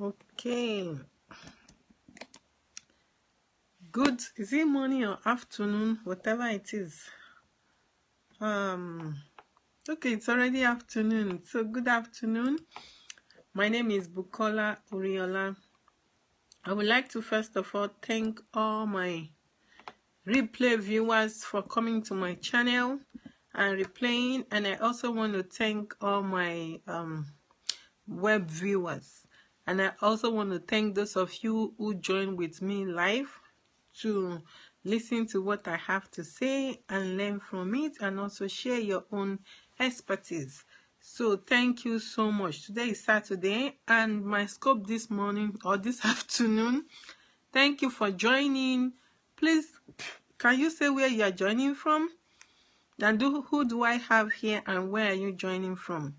Okay. Good. Is it morning or afternoon? Whatever it is. Okay, it's already afternoon. So good afternoon. My name is Bukola Oriola. I would like to first of all thank all my replay viewers for coming to my channel and replaying, and I also want to thank all my web viewers, and I also want to thank those of you who join with me live to listen to what I have to say and learn from it, and also share your own expertise. So thank you so much. Today is Saturday, and my scope this morning or this afternoon, thank you for joining. Please, can you say where you are joining from? And who do I have here, and where are you joining from?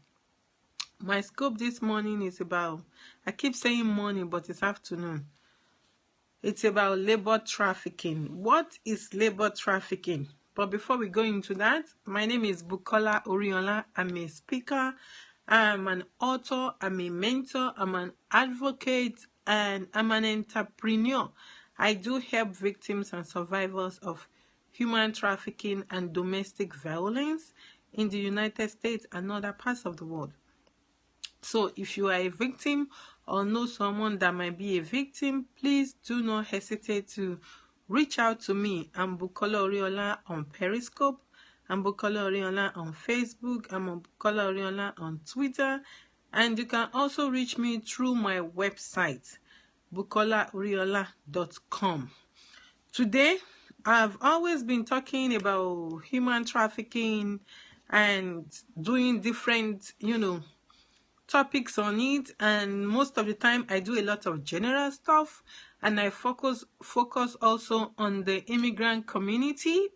My scope this morning is about, I keep saying morning, but it's afternoon. It's about labor trafficking. What is labor trafficking? But before we go into that, my name is Bukola Oriola. I'm a speaker, I'm an author, I'm a mentor, I'm an advocate, and I'm an entrepreneur. I do help victims and survivors of human trafficking and domestic violence in the United States and other parts of the world. So if you are a victim or know someone that might be a victim, please do not hesitate to reach out to me. I'm Bukola Oriola on Periscope. I'm Bukola Oriola on Facebook. I'm Bukola Oriola on Twitter. And you can also reach me through my website, bukolaoriola.com. Today, I've always been talking about human trafficking and doing different, topics on it, and most of the time I do a lot of general stuff, and I focus also on the immigrant community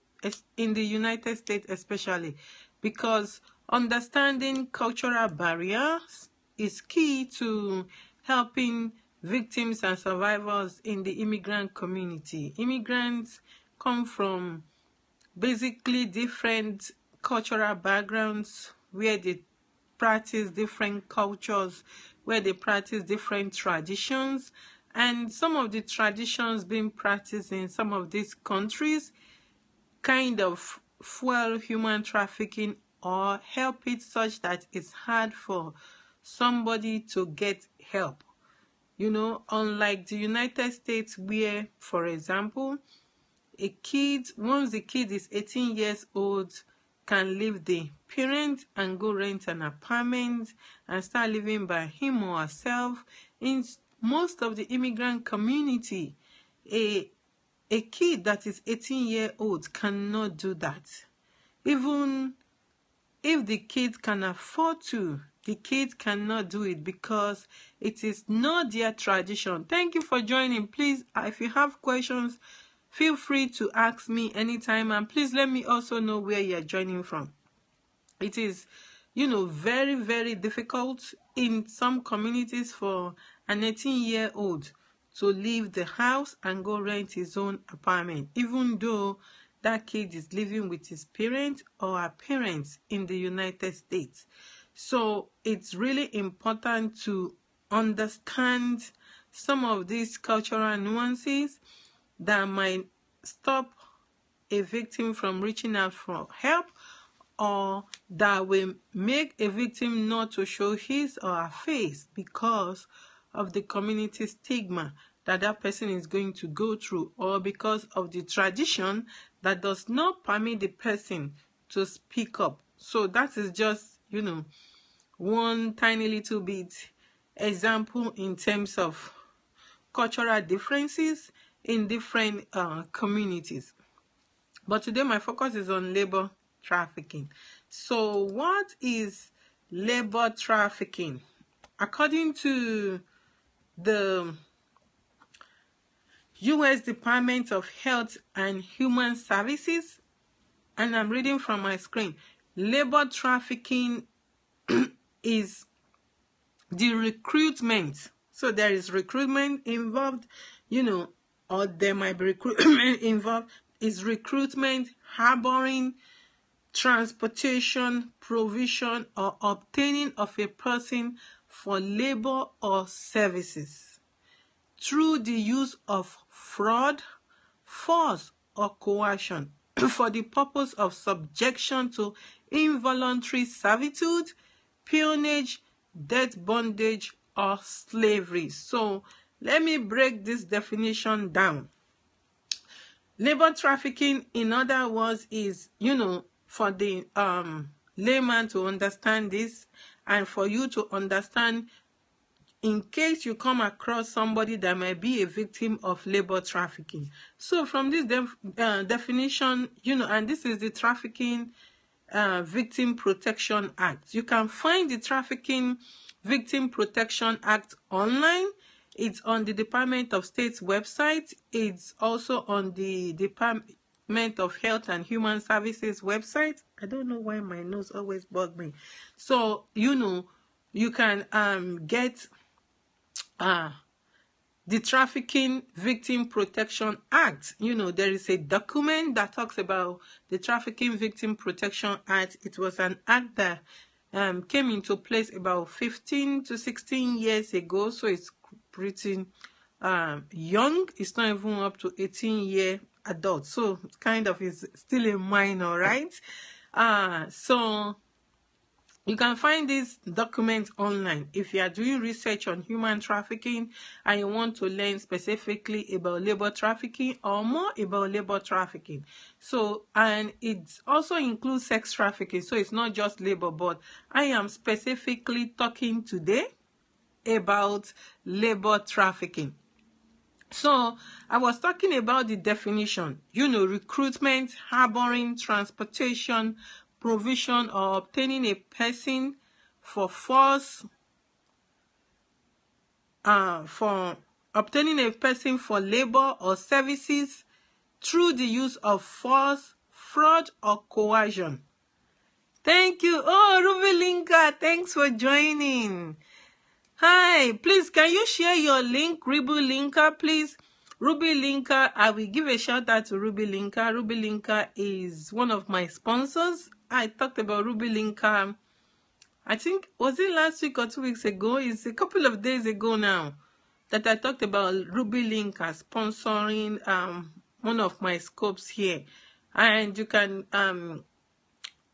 in the United States, especially because understanding cultural barriers is key to helping victims and survivors in the immigrant community. Immigrants come from basically different cultural backgrounds where they practice different cultures, where they practice different traditions, and some of the traditions being practiced in some of these countries kind of fuel human trafficking or help it such that it's hard for somebody to get help. Unlike the United States, where, for example, once the kid is 18 years old, can leave the parent and go rent an apartment and start living by him or herself. In most of the immigrant community, a kid that is 18-year-old cannot do that. Even if the kid can afford to, the kid cannot do it because it is not their tradition. Thank you for joining. Please, if you have questions, feel free to ask me anytime, and please let me also know where you're joining from. It is, very, very difficult in some communities for an 18-year-old to leave the house and go rent his own apartment, even though that kid is living with his parents or her parents in the United States. So it's really important to understand some of these cultural nuances that might stop a victim from reaching out for help, or that will make a victim not to show his or her face because of the community stigma that person is going to go through, or because of the tradition that does not permit the person to speak up. So that is just, one tiny little bit example in terms of cultural differences in different communities. But today my focus is on labor trafficking. So what is labor trafficking? According to the U.S. Department of Health and Human Services, and I'm reading from my screen, labor trafficking is the recruitment. So there is recruitment involved, or there might be recruitment involved. Is recruitment, harboring, transportation, provision, or obtaining of a person for labor or services through the use of fraud, force, or coercion for the purpose of subjection to involuntary servitude, peonage, debt bondage, or slavery. So let me break this definition down. Labor trafficking, in other words, is, for the layman to understand this, and for you to understand in case you come across somebody that might be a victim of labor trafficking. So from this definition, and this is the Trafficking Victim Protection Act. You can find the Trafficking Victim Protection Act online. It's on the Department of State's website. It's also on the Department of Health and Human Services website. I don't know why my nose always bugs me. So, you can get the Trafficking Victim Protection Act. There is a document that talks about the Trafficking Victim Protection Act. It was an act that came into place about 15 to 16 years ago, so it's pretty young. It's not even up to 18-year adult, so it kind of is still a minor, right? So you can find this document online. If you are doing research on human trafficking and you want to learn specifically about labor trafficking or more about labor trafficking. So, and it also includes sex trafficking. So it's not just labor, but I am specifically talking today about labor trafficking. So I was talking about the definition, recruitment, harboring, transportation, provision, or obtaining a person for force, for obtaining a person for labor or services through the use of force, fraud, or coercion. Thank you. Oh, Ruby Linka, thanks for joining. Hi, please, can you share your link, Ruby Linka, please? Ruby Linka, I will give a shout out to Ruby Linka. Ruby Linka is one of my sponsors. I talked about Ruby Linka, I think, was it last week or 2 weeks ago? It's a couple of days ago now that I talked about Ruby Linka sponsoring one of my scopes here. And you can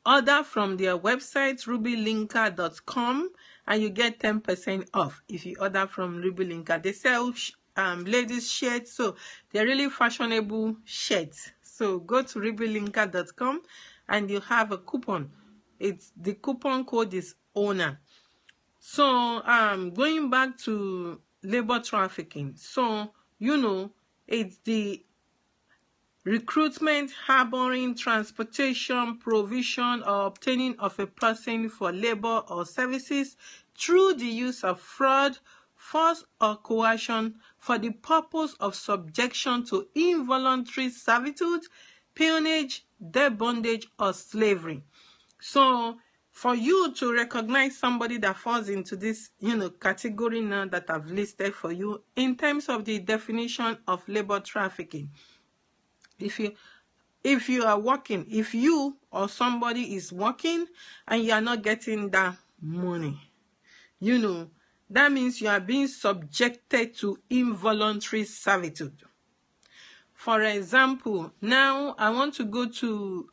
order from their website, rubylinka.com, and you get 10% off if you order from Ruby Linka. They sell ladies shirts, so they're really fashionable shirts. So go to rubylinka.com and you have a coupon. The coupon code is owner. So going back to labor trafficking. So it's the recruitment, harboring, transportation, provision, or obtaining of a person for labor or services through the use of fraud, force, or coercion for the purpose of subjection to involuntary servitude, peonage, debt bondage, or slavery. So for you to recognize somebody that falls into this, category now that I've listed for you in terms of the definition of labor trafficking, if you are working, if you or somebody is working and you are not getting that money, that means you are being subjected to involuntary servitude. For example, now I want to go to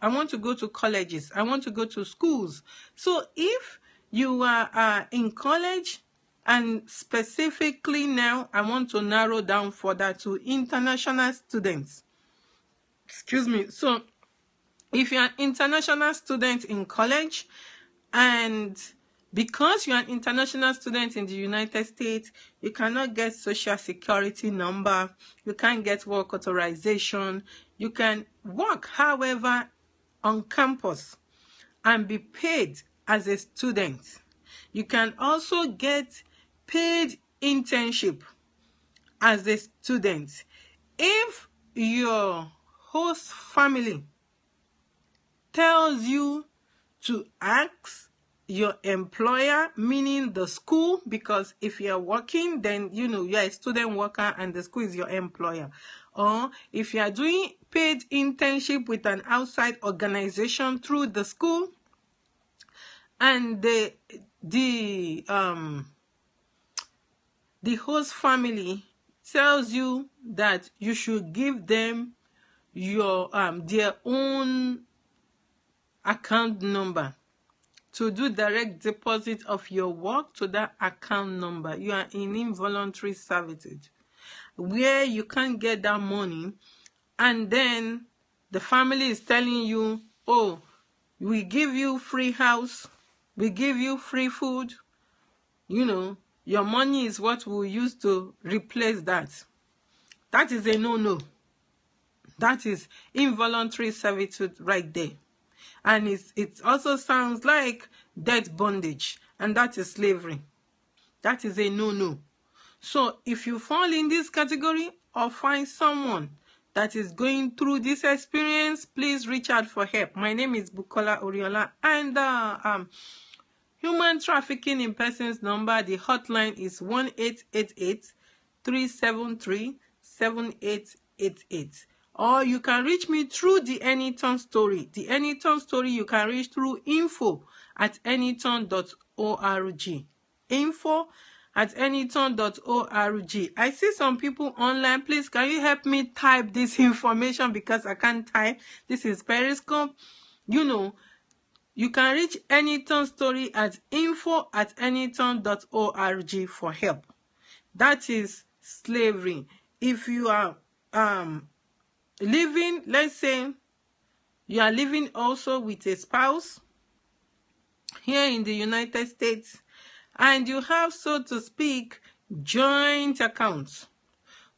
colleges, I want to go to schools. So if you are in college, and specifically now I want to narrow down further to international students. Excuse me. So if you're an international student in college, and because you're an international student in the United States, you cannot get social security number, you can't get work authorization, you can work, however, on campus and be paid as a student. You can also get paid internship as a student. If your host family tells you to ask your employer, meaning the school, because if you're working, then you're a student worker and the school is your employer. Or if you are doing paid internship with an outside organization through the school, and the the host family tells you that you should give them your their own account number to do direct deposit of your work to that account number, you are in involuntary servitude, where you can't get that money. And then the family is telling you, oh, we give you free house, we give you free food, your money is what we'll use to replace that. That is a no-no. That is involuntary servitude right there. And it also sounds like debt bondage, and that is slavery. That is a no-no. So if you fall in this category or find someone that is going through this experience, please reach out for help. My name is Bukola Oriola, and human trafficking in persons number, the hotline is 1-888-373-7888. Or you can reach me through the Anyton story. The Anyton story you can reach through info@anyton.org. info@anyton.org. I see some people online. Please, can you help me type this information because I can't type? This is Periscope. You can reach Anyton story at info@anyton.org for help. That is slavery. If you are living, let's say you are living also with a spouse here in the United States, and you have, so to speak, joint accounts,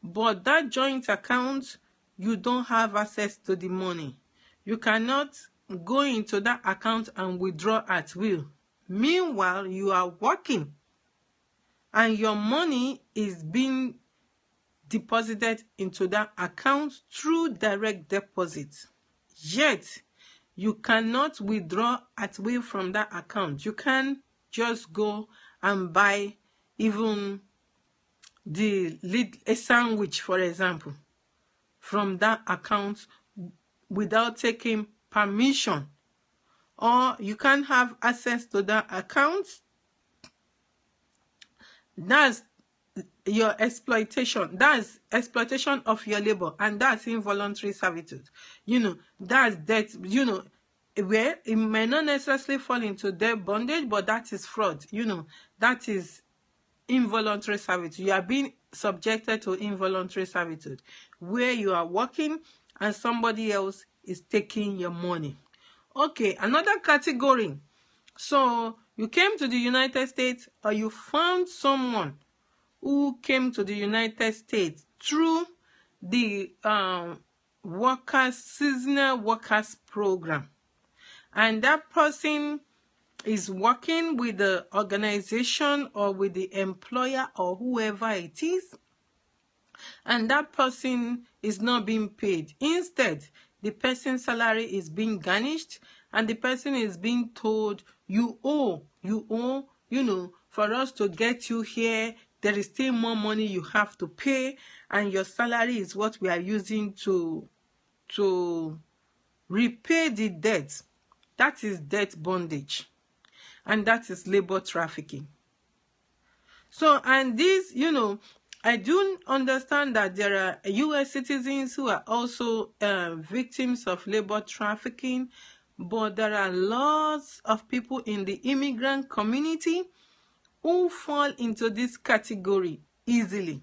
but that joint account, you don't have access to the money. You cannot go into that account and withdraw at will. Meanwhile, you are working and your money is being deposited into that account through direct deposit. Yet, you cannot withdraw at will from that account. You can't just go and buy even a sandwich, for example, from that account without taking permission. Or you can't have access to that account. That's your exploitation. That's exploitation of your labor, and that's involuntary servitude. That's debt. Where it may not necessarily fall into debt bondage, but that is fraud. That is involuntary servitude. You are being subjected to involuntary servitude, where you are working and somebody else is taking your money. Okay, another category. So you came to the United States, or you found someone who came to the United States through the seasonal workers program, and that person is working with the organization or with the employer or whoever it is, and that person is not being paid. Instead, the person's salary is being garnished, and the person is being told, you owe, for us to get you here, there is still more money you have to pay, and your salary is what we are using to repay the debt. That is debt bondage, and that is labor trafficking. So, and this, I do understand that there are U.S. citizens who are also victims of labor trafficking, but there are lots of people in the immigrant community who fall into this category easily,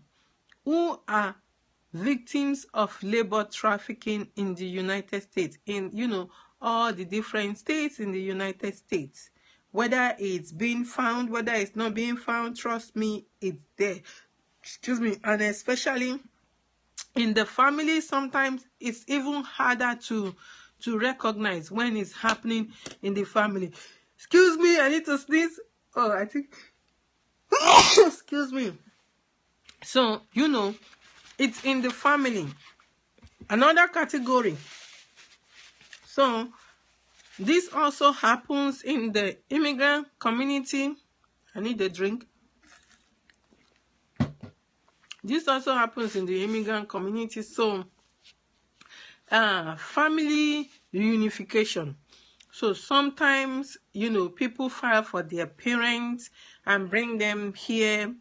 who are victims of labor trafficking in the United States, in all the different states in the United States. Whether it's being found, whether it's not being found, trust me, it's there. Excuse me. And especially in the family, sometimes it's even harder to recognize when it's happening in the family. Excuse me, I need to sneeze. Oh, I think excuse me. So, it's in the family. Another category. So, this also happens in the immigrant community. I need a drink. This also happens in the immigrant community. So, family reunification. So sometimes, people file for their parents and bring them here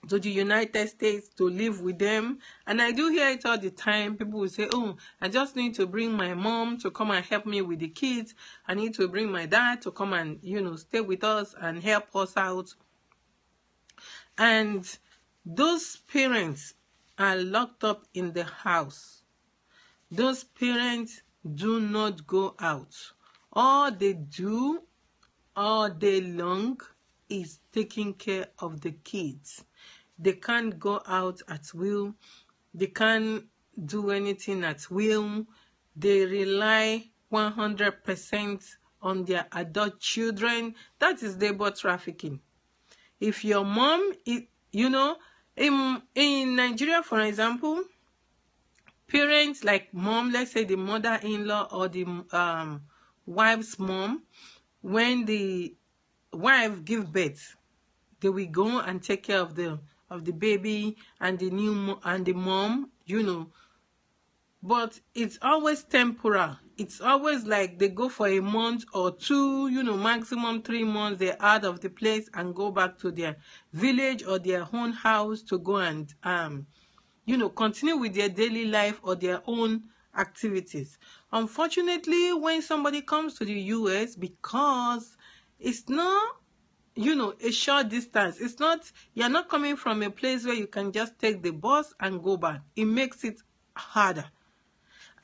to the United States to live with them. And I do hear it all the time. People will say, oh, I just need to bring my mom to come and help me with the kids. I need to bring my dad to come and, stay with us and help us out. And those parents are locked up in the house. Those parents do not go out. All they do all day long is taking care of the kids. They can't go out at will. They can't do anything at will. They rely 100% on their adult children. That is labor trafficking. If your mom, in Nigeria, for example, parents like mom, let's say the mother-in-law or the wife's mom, when the wife give birth, they will go and take care of the baby and the mom, but it's always temporal. It's always like they go for a month or two, maximum 3 months. They're out of the place and go back to their village or their own house to go and continue with their daily life or their own activities. Unfortunately, when somebody comes to the US, because it's not a short distance, you're not coming from a place where you can just take the bus and go back. It makes it harder.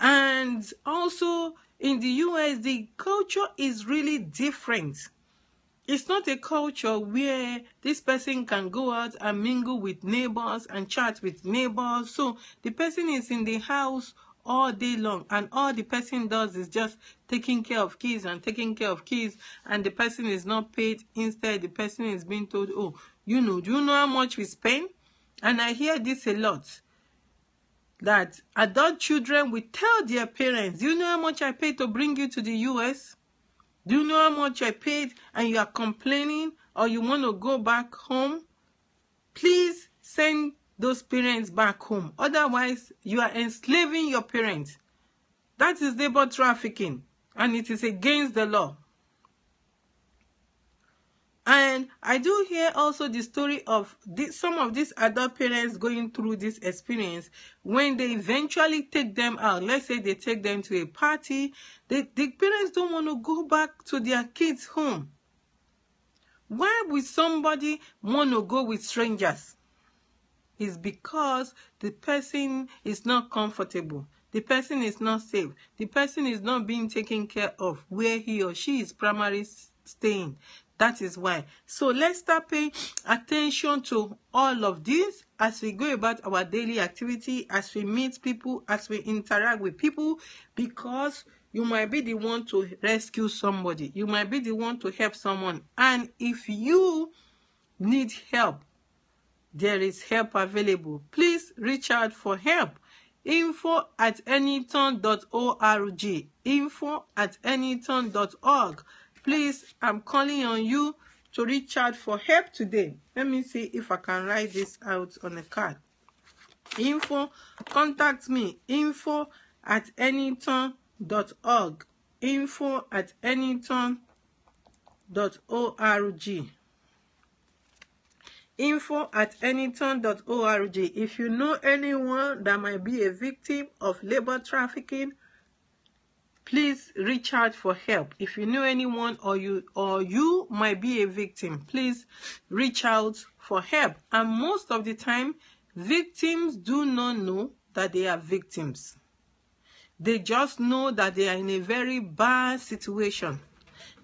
And also in the US, the culture is really different. It's not a culture where this person can go out and mingle with neighbors and chat with neighbors. So the person is in the house all day long, and all the person does is just taking care of kids and taking care of kids, and the person is not paid. Instead, the person is being told, oh, do you know how much we spend? And I hear this a lot, that adult children will tell their parents, do you know how much I paid to bring you to the US? Do you know how much I paid? And you are complaining, or you want to go back home? Please send those parents back home. Otherwise, you are enslaving your parents. That is labor trafficking, and it is against the law. And I do hear also the story of some of these adult parents going through this experience when they eventually take them out. Let's say they take them to a party. The parents don't want to go back to their kids' home. Why would somebody want to go with strangers? It's because the person is not comfortable. The person is not safe. The person is not being taken care of where he or she is primarily staying. That is why. So let's start paying attention to all of this as we go about our daily activity, as we meet people, as we interact with people, because you might be the one to rescue somebody. You might be the one to help someone. And if you need help, there is help available. Please reach out for help. info@anyton.org. info@anyton.org. Please, I'm calling on you to reach out for help today. Let me see if I can write this out on a card. Contact me. info@anyton.org. info@anyton.org. info@anyton.org. If you know anyone that might be a victim of labor trafficking, please reach out for help. If you know anyone or you might be a victim, please reach out for help. And most of the time, victims do not know that they are victims. They just know that they are in a very bad situation.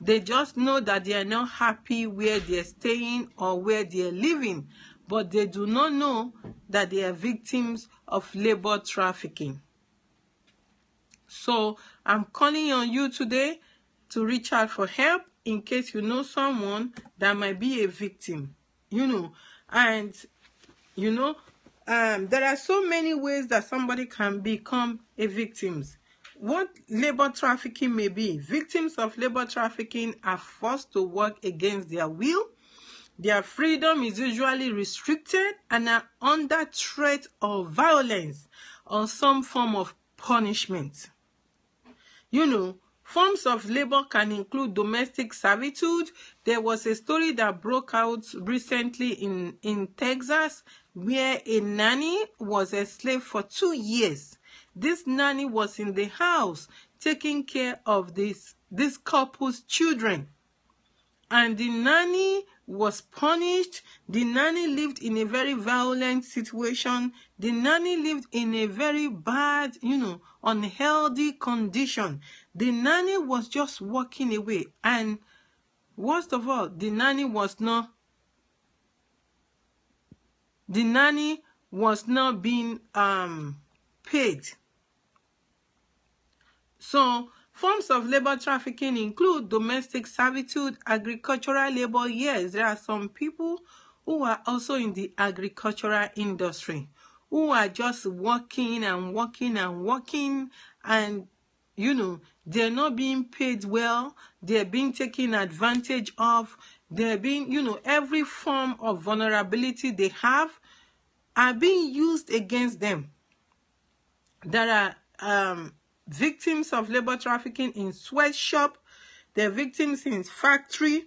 They just know that they are not happy where they're staying or where they're living, but they do not know that they are victims of labor trafficking. So I'm calling on you today to reach out for help in case you know someone that might be a victim. There are so many ways that somebody can become a victim. What labor trafficking may be. Victims of labor trafficking are forced to work against their will. Their freedom is usually restricted and are under threat of violence or some form of punishment. Forms of labor can include domestic servitude. There was a story that broke out recently in Texas where a nanny was a slave for 2 years. This nanny was in the house taking care of this couple's children. And the nanny was punished. The nanny lived in a very violent situation. The nanny lived in a very bad, unhealthy condition. The nanny was just walking away. And worst of all, the nanny was not being paid. So, forms of labor trafficking include domestic servitude, agricultural labor. Yes, there are some people who are also in the agricultural industry who are just working and working and working, and they're not being paid well. They're being taken advantage of. They're being, every form of vulnerability they have are being used against them. There are victims of labor trafficking in sweatshop. There are victims in factories,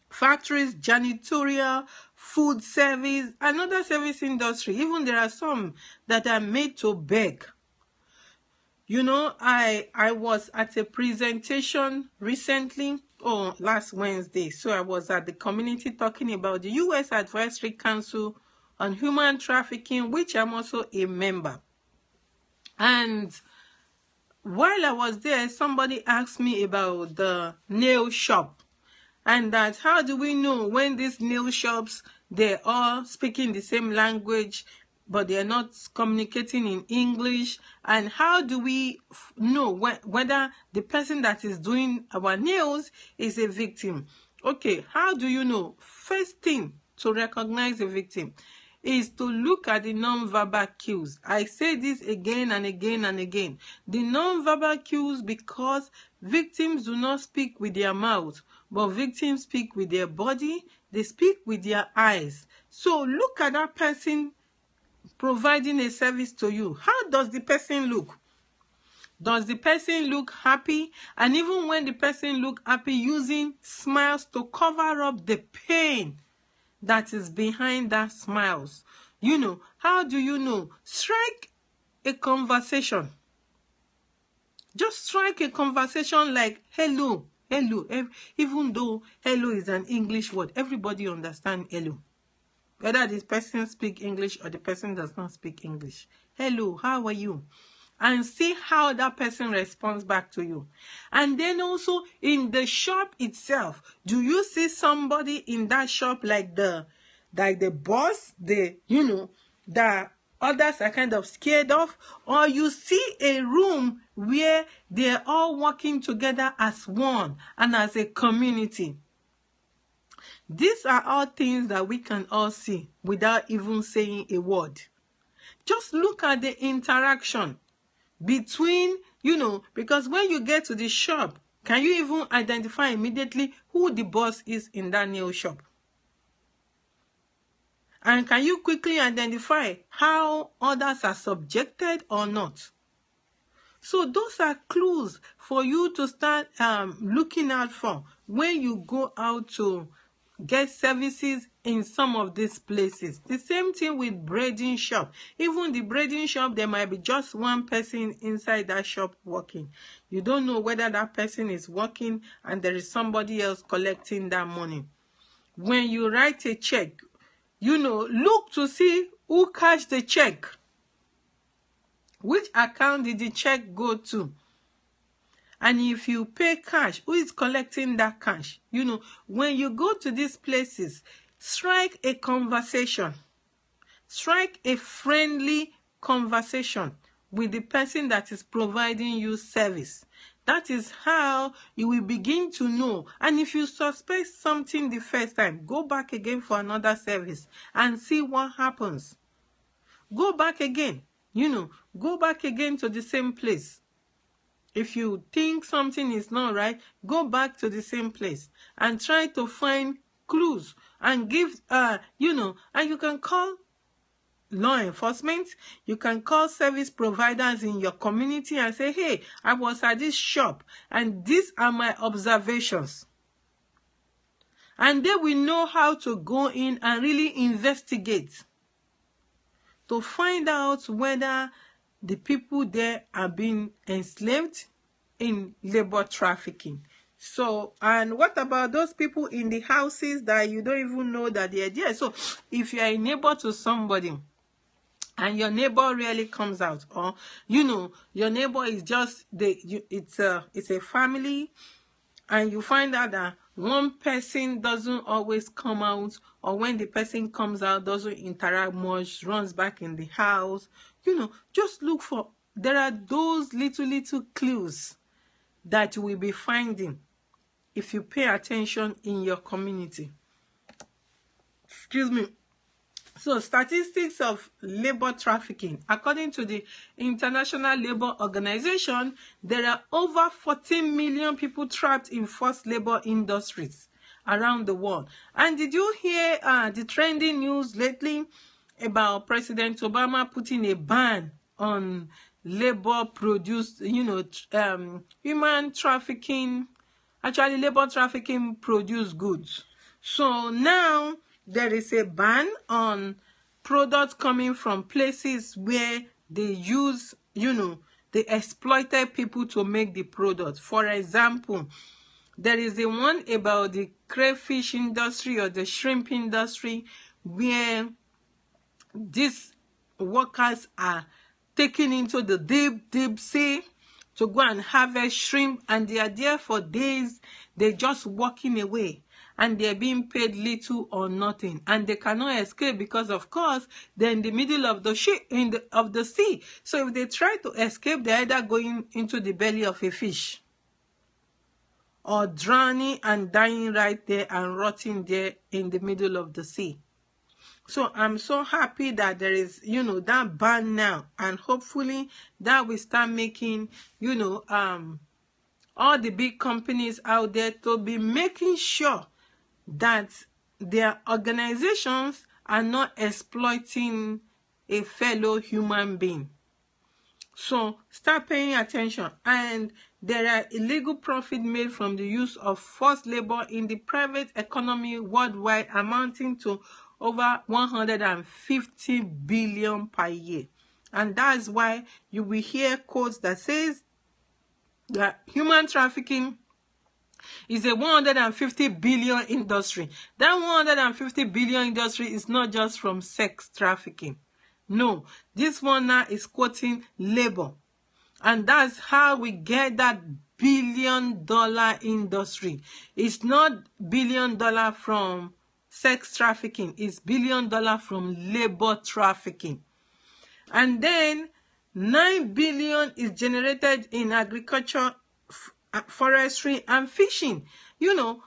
janitorial, food service, another service industry. Even there are some that are made to beg. I was at a presentation recently, last Wednesday. So I was at the community talking about the U.S. Advisory Council on Human Trafficking, which I'm also a member. And while I was there, somebody asked me about the nail shop, and that how do we know when these nail shops, they're all speaking the same language, but they're not communicating in English? And how do we know whether the person that is doing our nails is a victim? Okay, how do you know? First thing to recognize a victim is to look at the non-verbal cues. I say this again and again and again. The non-verbal cues, because victims do not speak with their mouth, but victims speak with their body, they speak with their eyes. So look at that person providing a service to you. How does the person look? Does the person look happy? And even when the person look happy, using smiles to cover up the pain that is behind that smiles. How do you know? Strike a conversation. Just strike a conversation like hello. Even though hello is an English word, everybody understands hello. Whether this person speak English or the person does not speak English. Hello, how are you? And see how that person responds back to you. And then also in the shop itself, do you see somebody in that shop like the boss, that others are kind of scared of? Or you see a room where they're all working together as one and as a community? These are all things that we can all see without even saying a word. Just look at the interaction between, because when you get to the shop, can you even identify immediately who the boss is in that nail shop? And can you quickly identify how others are subjected or not? So those are clues for you to start looking out for when you go out to get services in some of these places. The same thing with braiding shop. Even the braiding shop, there might be just one person inside that shop working. You don't know whether that person is working and there is somebody else collecting that money. When you write a check, look to see who cashed the check. Which account did the check go to? And if you pay cash, who is collecting that cash? When you go to these places, strike a conversation. Strike a friendly conversation with the person that is providing you service. That is how you will begin to know. And if you suspect something the first time, go back again for another service and see what happens. Go back again, go back again to the same place. If you think something is not right, go back to the same place and try to find clues and give, and you can call law enforcement. You can call service providers in your community and say, hey, I was at this shop and these are my observations. And they will know how to go in and really investigate to find out whether the people there are being enslaved in labor trafficking. So, and what about those people in the houses that you don't even know that they are there? So, if you are a neighbor to somebody and your neighbor really comes out, or your neighbor is just it's a family, and you find out that one person doesn't always come out, or when the person comes out doesn't interact much, runs back in the house, just look for, there are those little clues that you will be finding if you pay attention in your community. Excuse me. So, statistics of labor trafficking. According to the International Labour Organization, there are over 14 million people trapped in forced labor industries around the world. And did you hear the trending news lately about President Obama putting a ban on labor-produced, human trafficking, actually labor trafficking produced goods? So now there is a ban on products coming from places where they use, they exploited people to make the product. For example, there is the one about the crayfish industry or the shrimp industry, where these workers are taken into the deep sea to go and harvest shrimp, and they are there for days. They're just walking away, and they're being paid little or nothing, and they cannot escape because, of course, they're in the middle of the sea. So if they try to escape, they're either going into the belly of a fish or drowning and dying right there and rotting there in the middle of the sea. So I'm so happy that there is, that ban now, and hopefully that will start making, all the big companies out there to be making sure that their organizations are not exploiting a fellow human being. So start paying attention. And there are illegal profit made from the use of forced labor in the private economy worldwide, amounting to over 150 billion per year. And that's why you will hear quotes that says that human trafficking is a 150 billion industry. That 150 billion industry is not just from sex trafficking. No, this one now is quoting labor. And that's how we get that billion-dollar industry. It's not billion-dollar from sex trafficking. It's billion-dollar from labor trafficking. And then 9 billion is generated in agriculture, forestry, and fishing.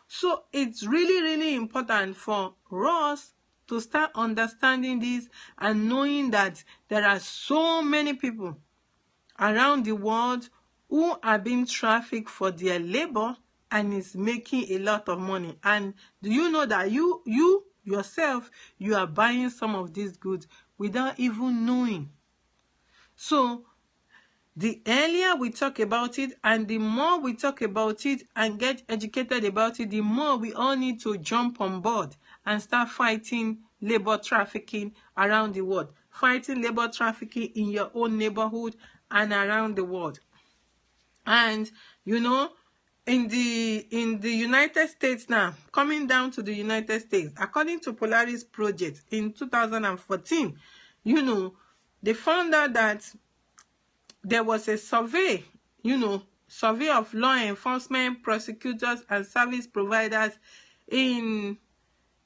So it's really important for us to start understanding this and knowing that there are so many people around the world who are being trafficked for their labor and is making a lot of money. And do you know that you yourself, you are buying some of these goods without even knowing? So the earlier we talk about it, and the more we talk about it and get educated about it, the more we all need to jump on board and start fighting labor trafficking around the world. Fighting labor trafficking in your own neighborhood and around the world. And in the United States now, coming down to the United States, according to Polaris Project in 2014, they found out that there was a survey, survey of law enforcement, prosecutors, and service providers in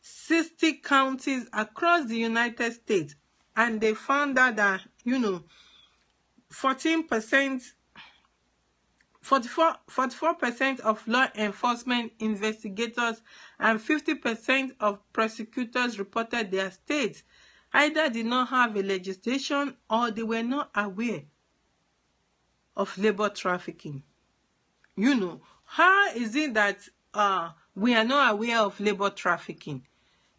60 counties across the United States. And they found out that, 44% of law enforcement investigators and 50% of prosecutors reported their states either did not have a legislation or they were not aware of labor trafficking. How is it that we are not aware of labor trafficking?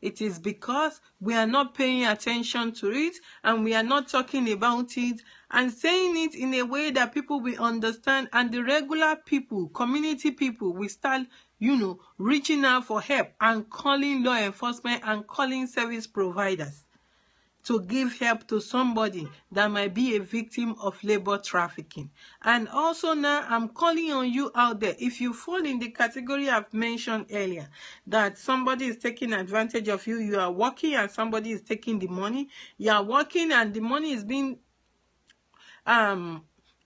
It is because we are not paying attention to it, and we are not talking about it and saying it in a way that people will understand, and the regular people, community people, will start, reaching out for help and calling law enforcement and calling service providers to give help to somebody that might be a victim of labor trafficking. And also now, I'm calling on you out there, if you fall in the category I've mentioned earlier, that somebody is taking advantage of you, you are working and somebody is taking the money, you are working and the money is being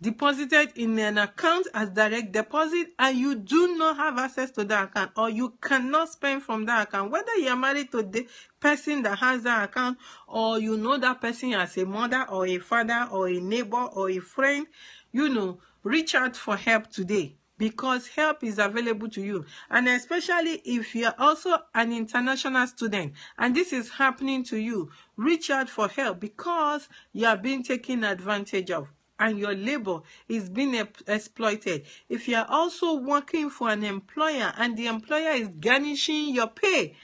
deposited in an account as direct deposit, and you do not have access to that account, or you cannot spend from that account, whether you are married to the person that has that account, or you know that person as a mother or a father or a neighbor or a friend, reach out for help today, because help is available to you. And especially if you're also an international student and this is happening to you, reach out for help, because you are being taken advantage of and your labor is being exploited. If you are also working for an employer and the employer is garnishing your pay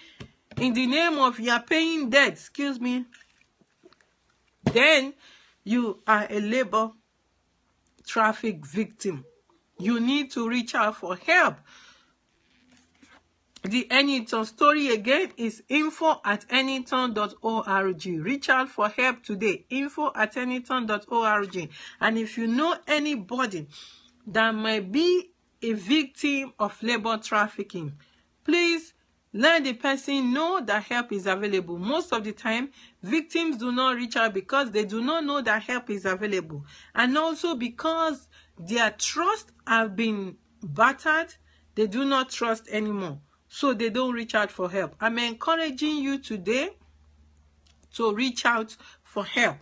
in the name of you are paying debt, then you are a labor traffic victim. You need to reach out for help. The Anyton story again is info@anyton.org. Reach out for help today. info@anyton.org. And if you know anybody that might be a victim of labor trafficking, please let the person know that help is available. Most of the time, victims do not reach out because they do not know that help is available. And also because their trust have been battered, they do not trust anymore. So they don't reach out for help. I'm encouraging you today to reach out for help.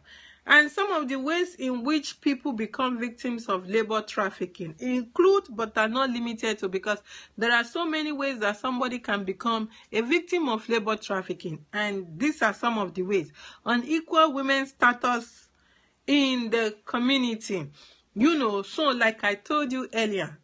And some of the ways in which people become victims of labor trafficking include, but are not limited to, because there are so many ways that somebody can become a victim of labor trafficking. And these are some of the ways. Unequal women's status in the community. So like I told you earlier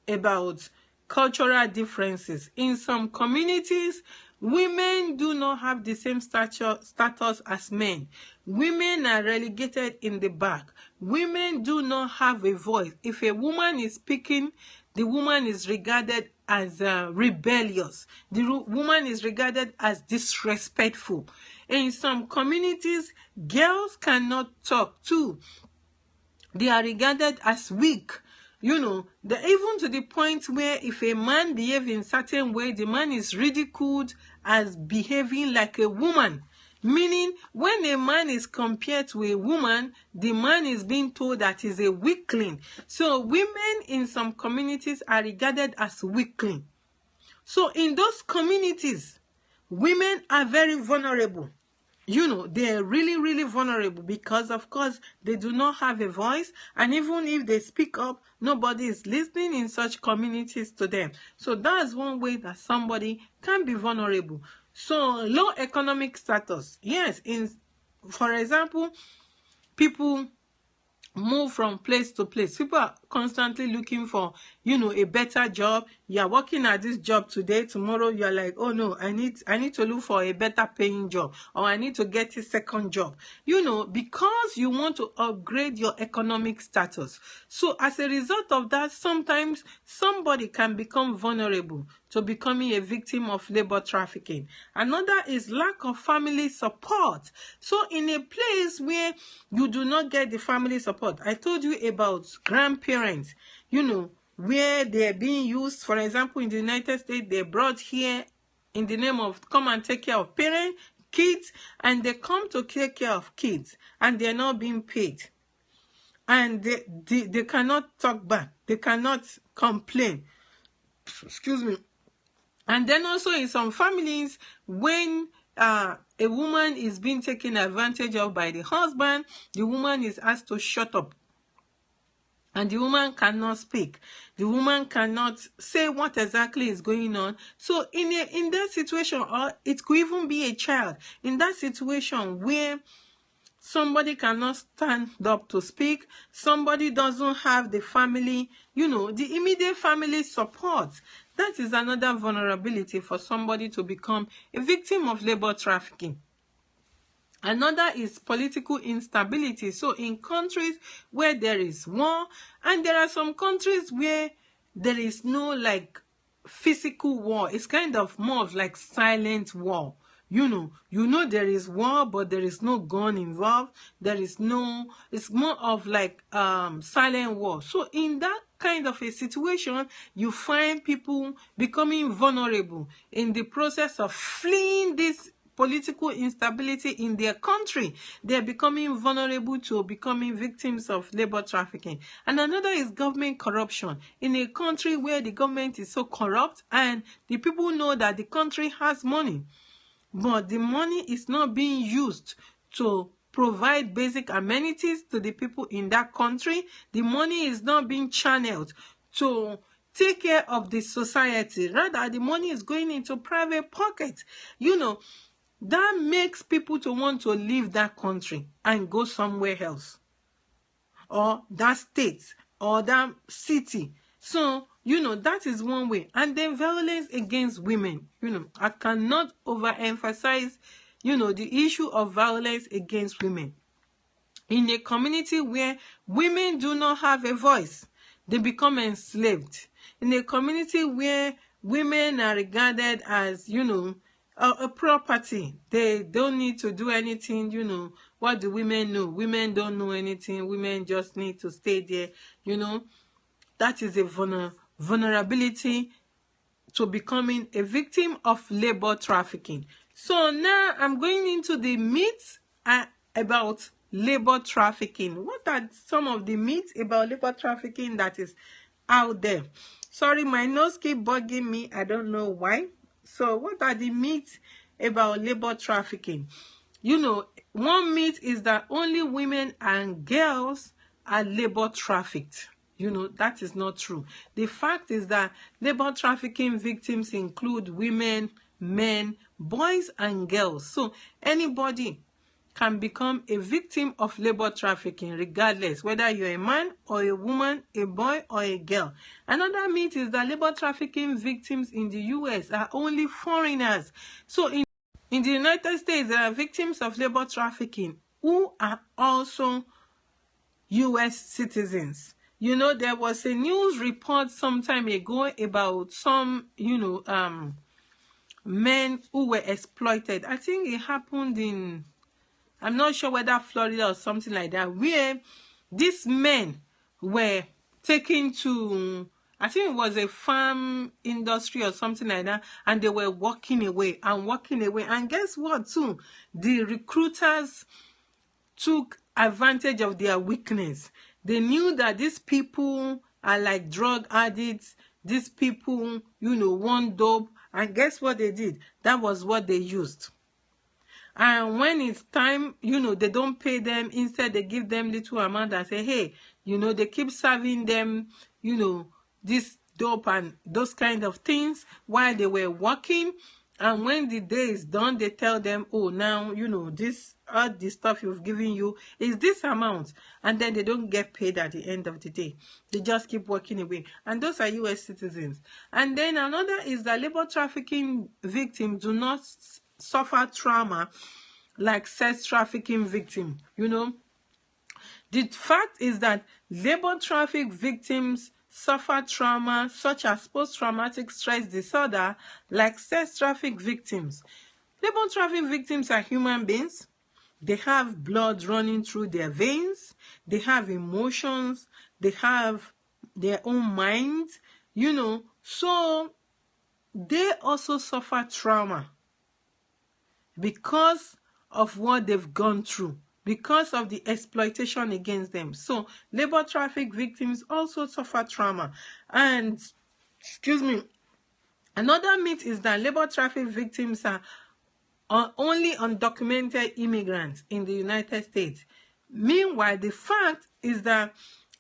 about cultural differences. In some communities, women do not have the same status as men. Women are relegated in the back. Women do not have a voice. If a woman is speaking, the woman is regarded as rebellious. The woman is regarded as disrespectful. In some communities, girls cannot talk too. They are regarded as weak. Even to the point where if a man behaves in a certain way, the man is ridiculed as behaving like a woman. Meaning, when a man is compared to a woman, the man is being told that he's a weakling. So women in some communities are regarded as weakling. So in those communities, women are very vulnerable. They're really, really vulnerable because, of course, they do not have a voice. And even if they speak up, nobody is listening in such communities to them. So that's one way that somebody can be vulnerable. So low economic status. Yes, for example, people move from place to place. People are constantly looking for, a better job. You are working at this job today. Tomorrow you are like, oh no, I need to look for a better paying job, or I need to get a second job. Because you want to upgrade your economic status. So as a result of that, sometimes somebody can become vulnerable to becoming a victim of labor trafficking. Another is lack of family support. So in a place where you do not get the family support, I told you about grandparents, where they're being used. For example, in the United States, they're brought here in the name of come and take care of parents, kids, and they come to take care of kids, and they're not being paid. And they cannot talk back. They cannot complain. And then also in some families, when a woman is being taken advantage of by the husband, the woman is asked to shut up. And the woman cannot speak. The woman cannot say what exactly is going on. So in that situation, or it could even be a child, in that situation where somebody cannot stand up to speak, somebody doesn't have the family, the immediate family support, That is another vulnerability for somebody to become a victim of labor trafficking. Another is political instability. So in countries where there is war, and there are some countries where there is no like physical war, it's kind of more of like silent war. You know there is war, but there is no gun involved. It's more of like silent war. So in that kind of a situation, you find people becoming vulnerable in the process of fleeing this political instability in their country. They're becoming vulnerable to becoming victims of labor trafficking. And another is government corruption. In a country where the government is so corrupt and the people know that the country has money, but the money is not being used to provide basic amenities to the people in that country. The money is not being channeled to take care of the society. Rather, the money is going into private pockets. That makes people to want to leave that country and go somewhere else, or that state, or that city. So, that is one way. And then violence against women. I cannot overemphasize, the issue of violence against women. In a community where women do not have a voice, they become enslaved. In a community where women are regarded as, a property, they don't need to do anything. What do women know? Women don't know anything. Women just need to stay there. That is a vulnerability to becoming a victim of labor trafficking. So now I'm going into the myths about labor trafficking. What are some of the myths about labor trafficking that is out there? Sorry, my nose keep bugging me. I don't know why. So what are the myths about labor trafficking? One myth is that only women and girls are labor trafficked. That is not true. The fact is that labor trafficking victims include women, men, boys, and girls. So anybody can become a victim of labor trafficking, regardless whether you're a man or a woman, a boy or a girl. Another myth is that labor trafficking victims in the US are only foreigners. So in the United States, there are victims of labor trafficking who are also US citizens. There was a news report some time ago about some, men who were exploited. I think it happened in, I'm not sure whether Florida or something like that, where these men were taken to, I think it was a farm industry or something like that, and they were walking away. And guess what too? The recruiters took advantage of their weakness. They knew that these people are like drug addicts. These people, want dope. And guess what they did? That was what they used. And when it's time, they don't pay them. Instead, they give them little amount and say, hey, they keep serving them, this dope and those kind of things while they were working. And when the day is done, they tell them, oh, now, this, all the stuff you've given you is this amount. And then they don't get paid at the end of the day. They just keep working away. And those are US citizens. And then another is that labor trafficking victims do not suffer trauma like sex trafficking victims. The fact is that labor traffic victims suffer trauma such as post-traumatic stress disorder like sex traffic victims. Labor traffic victims are human beings. They have blood running through their veins. They have emotions. They have their own minds, so they also suffer trauma because of what they've gone through, because of the exploitation against them. So labor traffic victims also suffer trauma. And, another myth is that labor traffic victims are only undocumented immigrants in the United States. Meanwhile, the fact is that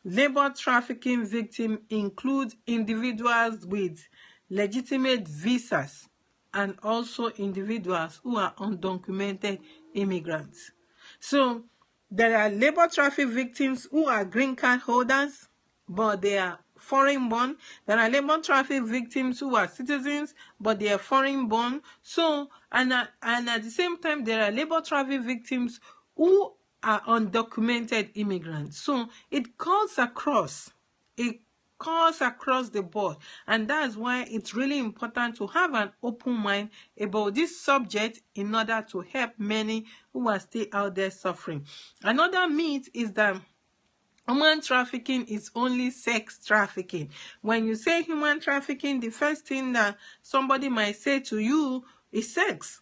labor trafficking victims include individuals with legitimate visas and also individuals who are undocumented immigrants. So there are labor traffic victims who are green card holders, but they are foreign born. There are labor traffic victims who are citizens, but they are foreign born. So, and at the same time, there are labor traffic victims who are undocumented immigrants. So it cuts across. It cuts across the board, and that's why it's really important to have an open mind about this subject in order to help many who are still out there suffering. Another myth is that human trafficking is only sex trafficking. When you say human trafficking, the first thing that somebody might say to you is sex,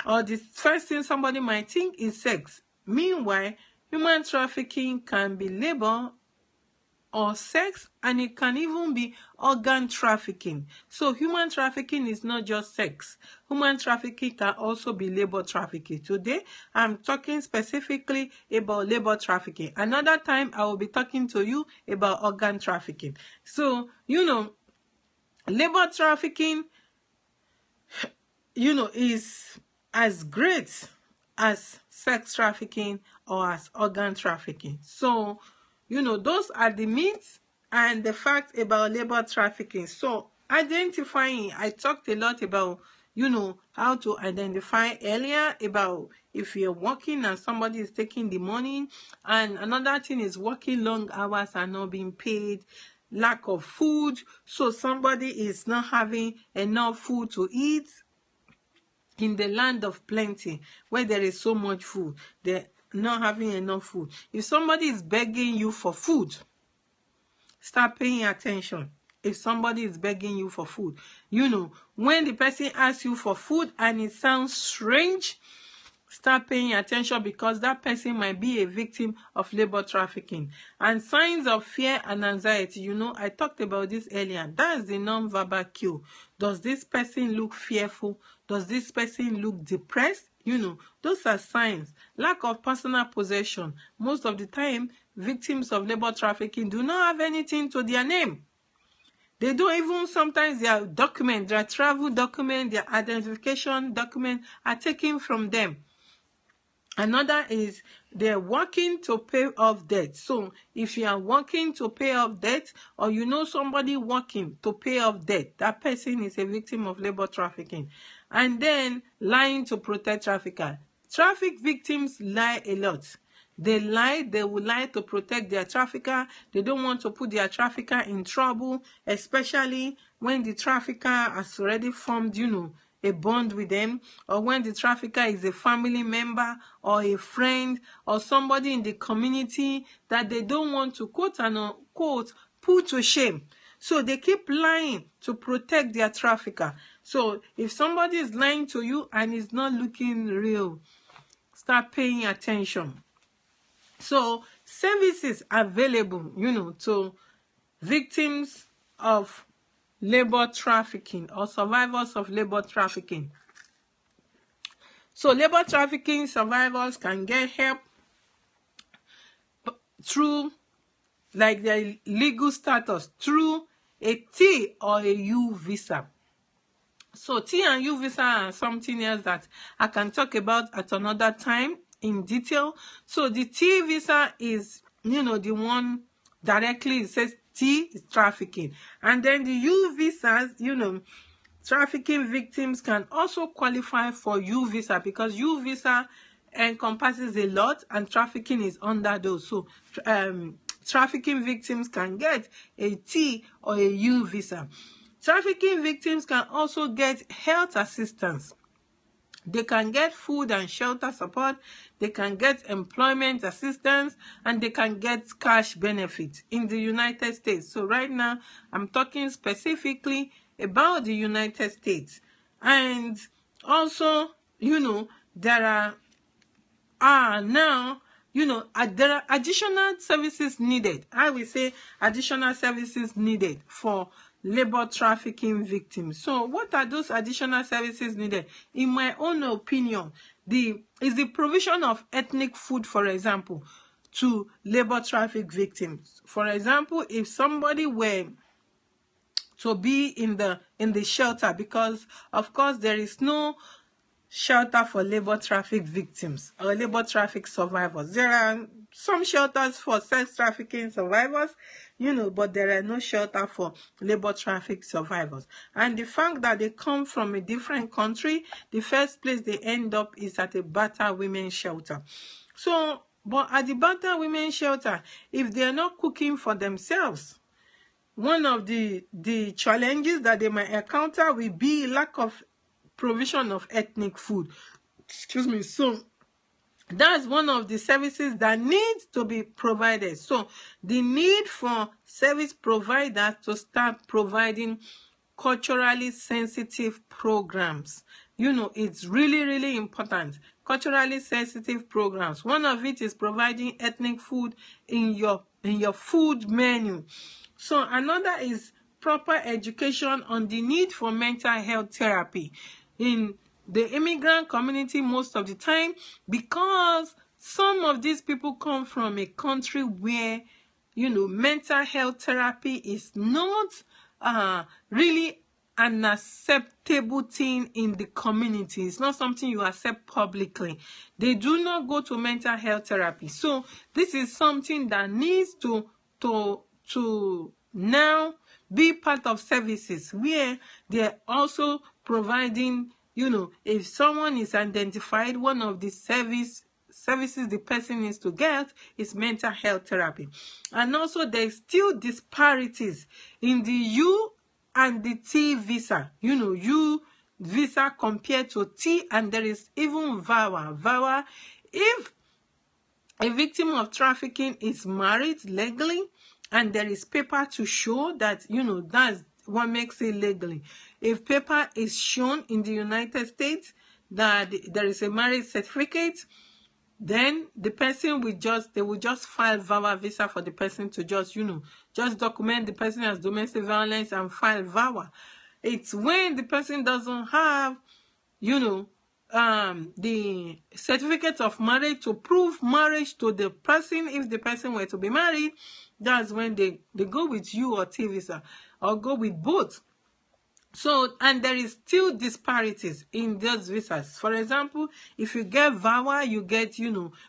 or the first thing somebody might think is sex. Meanwhile, human trafficking can be labor or sex, and it can even be organ trafficking. So human trafficking is not just sex. Human trafficking can also be labor trafficking. Today I'm talking specifically about labor trafficking. Another time I will be talking to you about organ trafficking. So labor trafficking is as great as sex trafficking or as organ trafficking. So those are the myths and the facts about labor trafficking. So identifying, I talked a lot about how to identify earlier, about if you're working and somebody is taking the money. And another thing is working long hours and not being paid, lack of food, so somebody is not having enough food to eat. In the land of plenty, where there is so much food, they're not having enough food. If somebody is begging you for food, start paying attention. If somebody is begging you for food, when the person asks you for food and it sounds strange, start paying attention, because that person might be a victim of labor trafficking. And signs of fear and anxiety, I talked about this earlier. That's the non-verbal cue. Does this person look fearful? Does this person look depressed? Those are signs. Lack of personal possession. Most of the time, victims of labor trafficking do not have anything to their name. They don't even, sometimes their document, their travel document, their identification document are taken from them. Another is they're working to pay off debt. So if you are working to pay off debt, or somebody working to pay off debt, that person is a victim of labor trafficking. And then lying to protect trafficker. Traffic victims lie a lot. They lie, they will lie to protect their trafficker. They don't want to put their trafficker in trouble, especially when the trafficker has already formed, a bond with them, or when the trafficker is a family member or a friend or somebody in the community that they don't want to, quote and unquote, put to shame. So they keep lying to protect their trafficker. So if somebody is lying to you and is not looking real, start paying attention. So services available, to victims of labor trafficking or survivors of labor trafficking. So labor trafficking survivors can get help through, like, their legal status, through a T or a U visa. So T and U visa are something else that I can talk about at another time in detail. So the T visa is, the one directly, it says T is trafficking. And then the U visas, trafficking victims can also qualify for U visa, because U visa encompasses a lot and trafficking is under those. So trafficking victims can get a T or a U visa. Trafficking victims can also get health assistance. They can get food and shelter support, they can get employment assistance, and they can get cash benefits in the United States. So right now, I'm talking specifically about the United States. And also, there are now, there are additional services needed. I will say additional services needed for labor trafficking victims. So what are those additional services needed? In my own opinion, is the provision of ethnic food, for example, to labor traffic victims. For example, if somebody were to be in the shelter, because of course there is no shelter for labor traffic victims or labor traffic survivors. There are some shelters for sex trafficking survivors, but there are no shelter for labor traffic survivors. And the fact that they come from a different country, the first place they end up is at a battered women's shelter. So, but at the battered women's shelter, if they're not cooking for themselves, one of the challenges that they might encounter will be lack of provision of ethnic food. Excuse me. So that's one of the services that needs to be provided. So the need for service providers to start providing culturally sensitive programs, it's really, really important. Culturally sensitive programs. One of it is providing ethnic food in your food menu. So another is proper education on the need for mental health therapy in the immigrant community most of the time, because some of these people come from a country where mental health therapy is not really an acceptable thing in the community. It's not something you accept publicly. They do not go to mental health therapy. So this is something that needs to now be part of services where they're also providing, if someone is identified, one of the services the person needs to get is mental health therapy. And also there's still disparities in the U and the T visa. U visa compared to T, and there is even VAWA. VAWA, if a victim of trafficking is married legally and there is paper to show that, that's what makes it legally. If paper is shown in the United States that there is a marriage certificate, then the person will just file VAWA visa for the person to just document the person as domestic violence and file VAWA. It's when the person doesn't have, the certificate of marriage to prove marriage to the person, if the person were to be married, that's when they go with U or T visa, or go with both. So, and there is still disparities in those visas. For example, if you get VAWA, you get,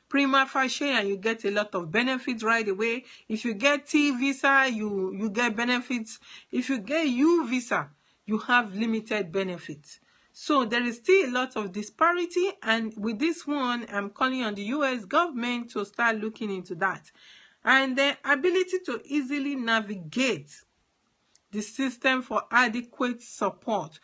prima facie, and you get a lot of benefits right away. If you get T visa, you get benefits. If you get U visa, you have limited benefits. So there is still a lot of disparity, and with this one, I'm calling on the US government to start looking into that. And the ability to easily navigate the system for adequate support,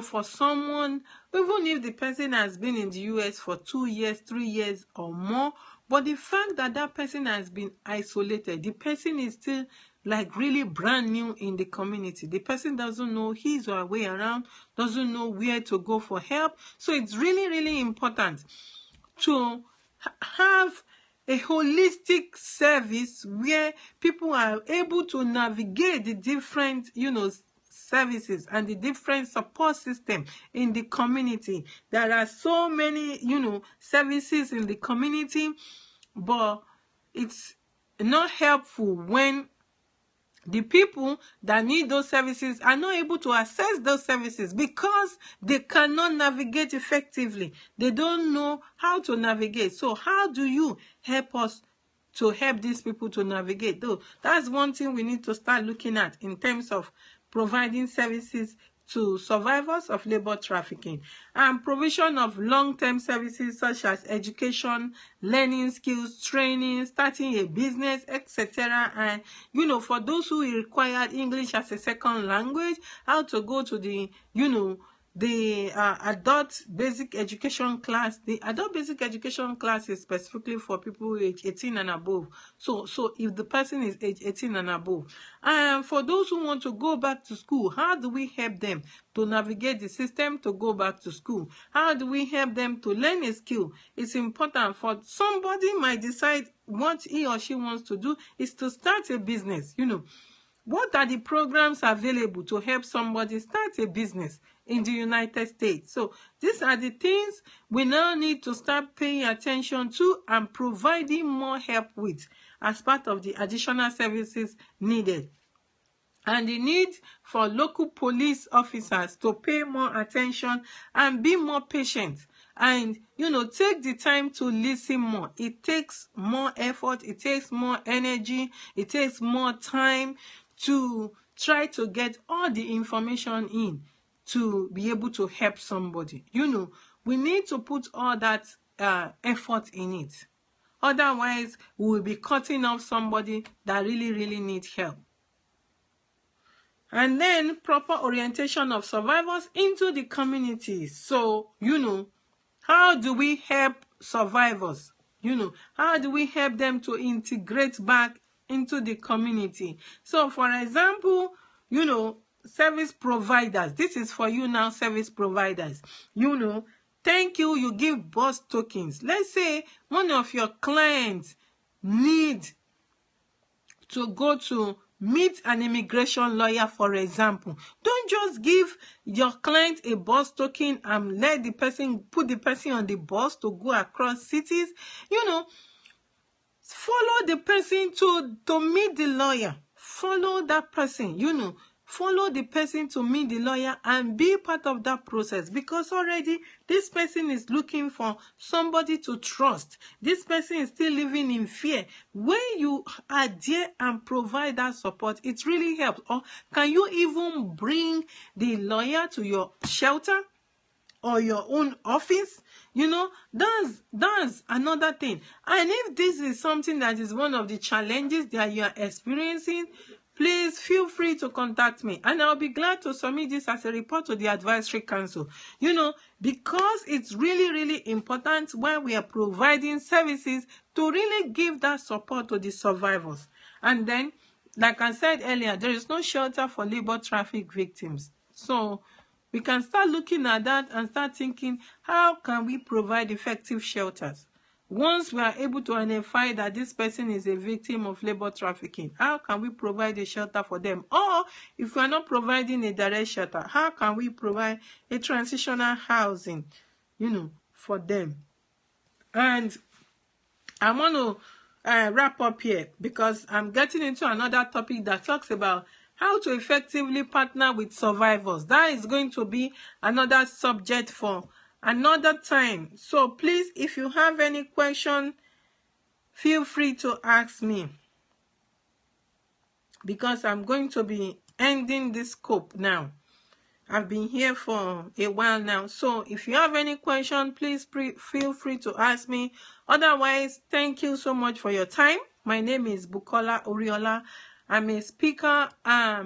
for someone, even if the person has been in the US for 2 years, 3 years or more, but the fact that that person has been isolated, the person is still like really brand new in the community. The person doesn't know his or her way around, doesn't know where to go for help. So it's really, really important to have a holistic service where people are able to navigate the different, services and the different support system in the community. There are so many, services in the community, but it's not helpful when the people that need those services are not able to access those services because they cannot navigate effectively. They don't know how to navigate. So how do you help us to help these people to navigate? Though that's one thing we need to start looking at in terms of providing services to survivors of labor trafficking, and provision of long-term services such as education, learning skills, training, starting a business, etc. And for those who require English as a second language, how to go to the the adult basic education class. The adult basic education class is specifically for people age 18 and above. So if the person is age 18 and above, and for those who want to go back to school, how do we help them to navigate the system to go back to school? How do we help them to learn a skill? It's important. For somebody might decide what he or she wants to do is to start a business. What are the programs available to help somebody start a business in the United States? So these are the things we now need to start paying attention to and providing more help with as part of the additional services needed. And the need for local police officers to pay more attention and be more patient and take the time to listen more. It takes more effort, it takes more energy, it takes more time to try to get all the information in to be able to help somebody. We need to put all that effort in it. Otherwise, we will be cutting off somebody that really needs help. And then proper orientation of survivors into the community. So, how do we help survivors? How do we help them to integrate back into the community? So, for example, service providers. This is for you now, service providers. Thank you, you give boss tokens. Let's say one of your clients need to go to meet an immigration lawyer, for example. Don't just give your client a bus token and let the person put the person on the bus to go across cities. Follow the person to meet the lawyer. Follow that person, follow the person to meet the lawyer and be part of that process, because already this person is looking for somebody to trust. This person is still living in fear. When you are there and provide that support, it really helps. Or can you even bring the lawyer to your shelter or your own office? That's another thing. And if this is something that is one of the challenges that you are experiencing, please feel free to contact me, and I'll be glad to submit this as a report to the advisory council. Because it's really important when we are providing services to really give that support to the survivors. And then, like I said earlier, there is no shelter for labor traffic victims. So we can start looking at that and start thinking, how can we provide effective shelters? Once we are able to identify that this person is a victim of labor trafficking, how can we provide a shelter for them? Or if we are not providing a direct shelter, how can we provide a transitional housing, for them? And I want to wrap up here, because I'm getting into another topic that talks about how to effectively partner with survivors. That is going to be another subject for another time. So please, if you have any question, feel free to ask me, because I'm going to be ending this scope now. I've been here for a while now. So if you have any question, please feel free to ask me. Otherwise, thank you so much for your time. My name is Bukola Oriola. I'm a speaker, a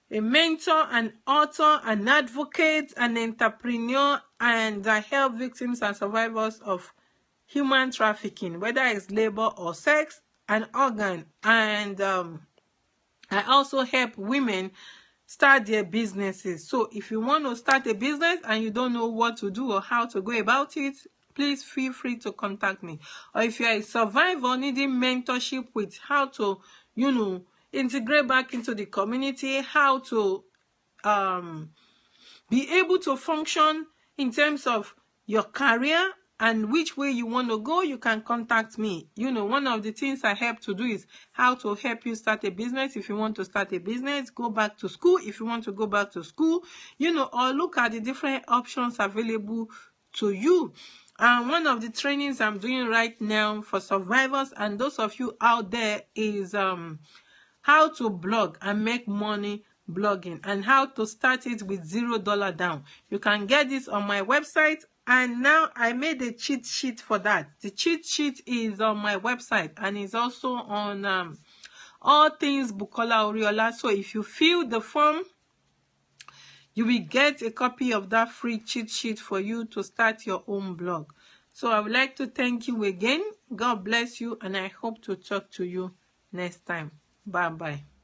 mentor, an author, an advocate, an entrepreneur, and I help victims and survivors of human trafficking, whether it's labor or sex and organ. And I also help women start their businesses. So if you want to start a business and you don't know what to do or how to go about it, please feel free to contact me. Or if you're a survivor needing mentorship with how to, integrate back into the community, how to be able to function in terms of your career and which way you want to go, you can contact me. One of the things I help to do is how to help you start a business. If you want to start a business, go back to school. If you want to go back to school, or look at the different options available to you. And one of the trainings I'm doing right now for survivors and those of you out there is how to blog and make money blogging, and how to start it with $0 down. You can get this on my website, and now I made a cheat sheet for that. The cheat sheet is on my website and is also on All Things Bukola Oriola. So if you fill the form, you will get a copy of that free cheat sheet for you to start your own blog. So I would like to thank you again. God bless you, and I hope to talk to you next time. Bye-bye.